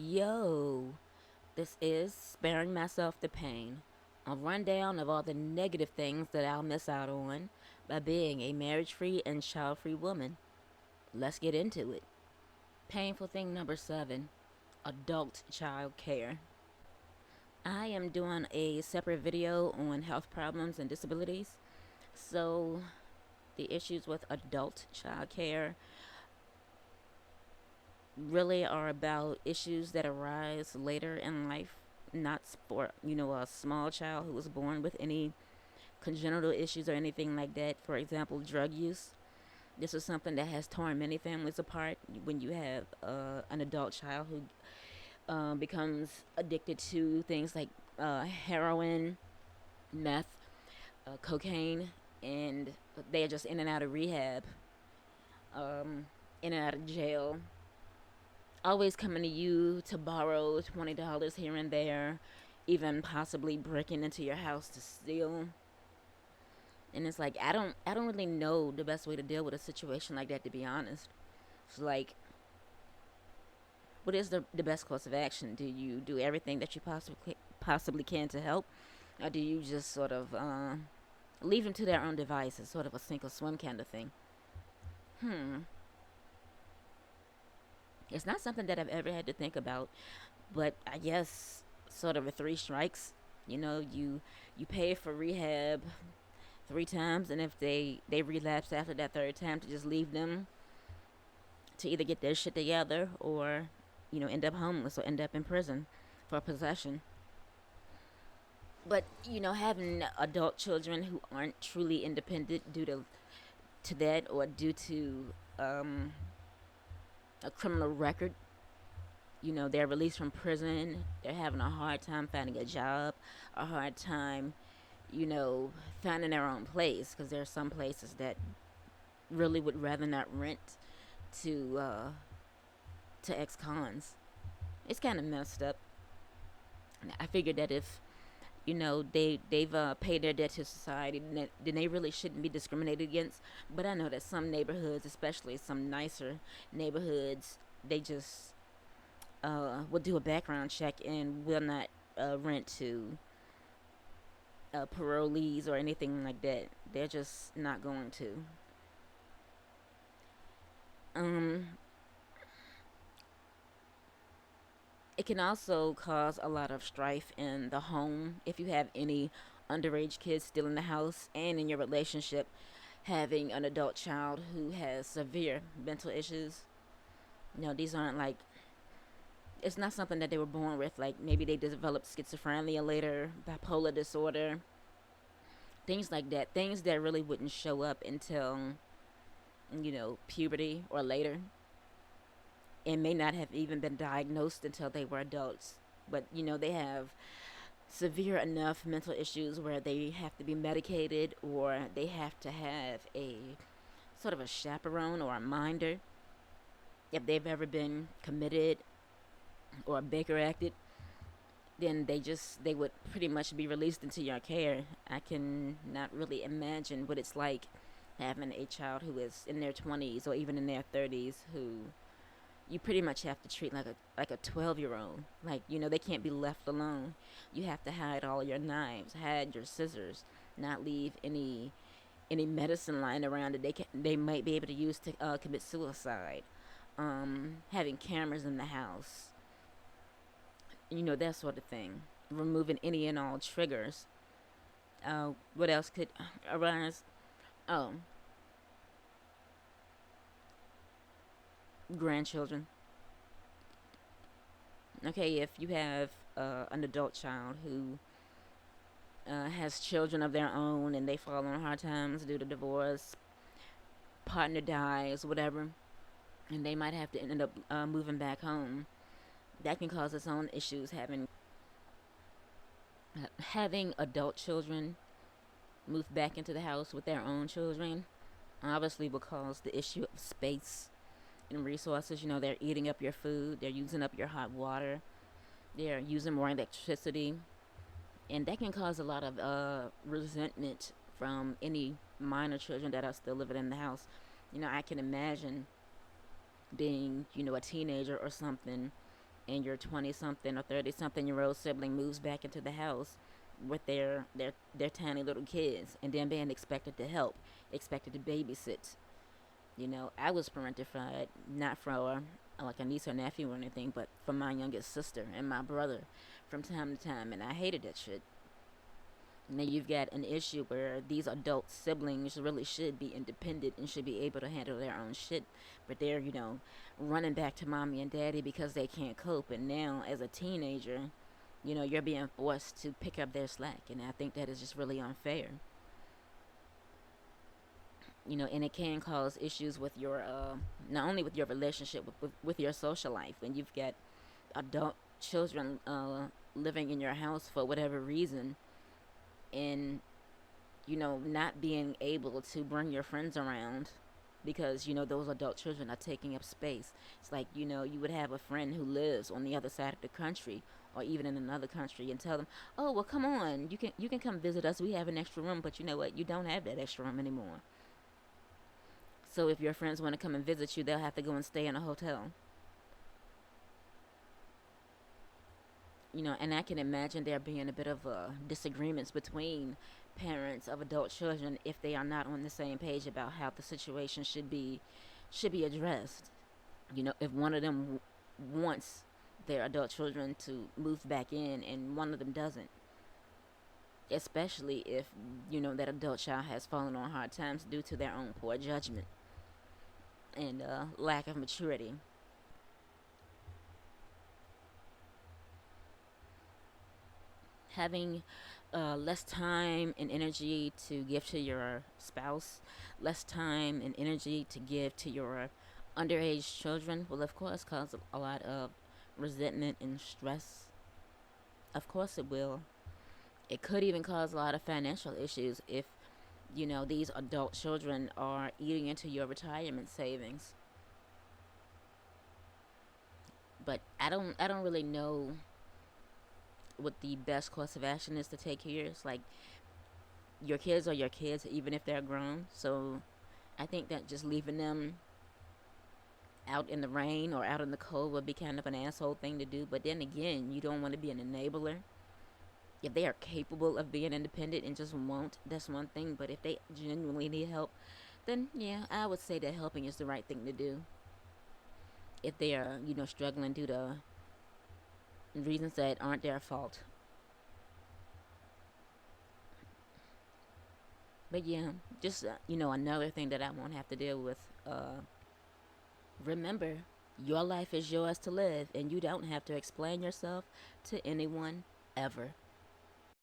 Yo, this is Sparing Myself the Pain, a rundown of all the negative things that I'll miss out on by being a marriage free and child free woman. Let's get into it. Painful thing number 7, adult child care. I am doing a separate video on health problems and disabilities. So, the issues with adult child care really are about issues that arise later in life, not for, a small child who was born with any congenital issues or anything like that. For example, drug use. This is something that has torn many families apart when you have an adult child who becomes addicted to things like heroin, meth, cocaine, and they are just in and out of rehab, in and out of jail, always coming to you to borrow $20 here and there, even possibly breaking into your house to steal. And it's like I don't really know the best way to deal with a situation like that, to be honest. It's like, what is the best course of action? Do you do everything that you possibly can to help, or do you just sort of leave them to their own devices, sort of a sink or swim kind of thing? It's not something that I've ever had to think about, but I guess sort of a three strikes. You pay for rehab 3 times, and if they relapse after that third time, to just leave them to either get their shit together or end up homeless or end up in prison for possession. But having adult children who aren't truly independent due to that, or due to a criminal record, they're released from prison, they're having a hard time finding a job, a hard time finding their own place, because there are some places that really would rather not rent to ex-cons. It's kind of messed up. I figured that if they've paid their debt to society, then they really shouldn't be discriminated against. But I know that some neighborhoods, especially some nicer neighborhoods, they just will do a background check and will not rent to parolees or anything like that. They're just not going to. Um, it can also cause a lot of strife in the home if you have any underage kids still in the house, and in your relationship, having an adult child who has severe mental issues. These aren't like, it's not something that they were born with. Like, maybe they developed schizophrenia later, bipolar disorder, things like that. Things that really wouldn't show up until, puberty or later, and may not have even been diagnosed until they were adults. But, they have severe enough mental issues where they have to be medicated, or they have to have a sort of a chaperone or a minder if they've ever been committed or Baker acted. Then they would pretty much be released into your care. I can not really imagine what it's like having a child who is in their 20s or even in their 30s, who you pretty much have to treat like a 12-year-old. Like, they can't be left alone. You have to hide all your knives, hide your scissors, not leave any medicine lying around that they might be able to use to commit suicide. Having cameras in the house, that sort of thing. Removing any and all triggers. What else could arise? Oh, grandchildren. Okay, if you have an adult child who has children of their own, and they fall on hard times due to divorce, partner dies, whatever, and they might have to end up moving back home, that can cause its own issues. Having adult children move back into the house with their own children obviously will cause the issue of space and resources. They're eating up your food, they're using up your hot water, they're using more electricity, and that can cause a lot of resentment from any minor children that are still living in the house. I can imagine being, a teenager or something, and your 20 something or 30 something year old sibling moves back into the house with their tiny little kids, and then being expected to help, expected to babysit. I was parentified, not for like a niece or nephew or anything, but for my youngest sister and my brother from time to time, and I hated that shit. And then you've got an issue where these adult siblings really should be independent and should be able to handle their own shit, but they're, running back to mommy and daddy because they can't cope. And now, as a teenager, you're being forced to pick up their slack, and I think that is just really unfair. And it can cause issues with your, not only with your relationship, with your social life when you've got adult children living in your house for whatever reason, and not being able to bring your friends around because those adult children are taking up space. It's like you would have a friend who lives on the other side of the country or even in another country and tell them, oh well, come on, you can come visit us, we have an extra room. But you know what, you don't have that extra room anymore. So if your friends want to come and visit you, they'll have to go and stay in a hotel. And I can imagine there being a bit of disagreements between parents of adult children if they are not on the same page about how the situation should be addressed. If one of them wants their adult children to move back in and one of them doesn't, especially if that adult child has fallen on hard times due to their own poor judgment and lack of maturity. Having less time and energy to give to your spouse, less time and energy to give to your underage children will, of course, cause a lot of resentment and stress. Of course, it will. It could even cause a lot of financial issues if these adult children are eating into your retirement savings. But I don't really know what the best course of action is to take here. It's like your kids are your kids, even if they're grown. So I think that just leaving them out in the rain or out in the cold would be kind of an asshole thing to do. But then again, you don't want to be an enabler. If they are capable of being independent and just won't, that's one thing. But if they genuinely need help, then yeah, I would say that helping is the right thing to do. If they are, struggling due to reasons that aren't their fault. But yeah, just another thing that I won't have to deal with. Remember, your life is yours to live, and you don't have to explain yourself to anyone ever.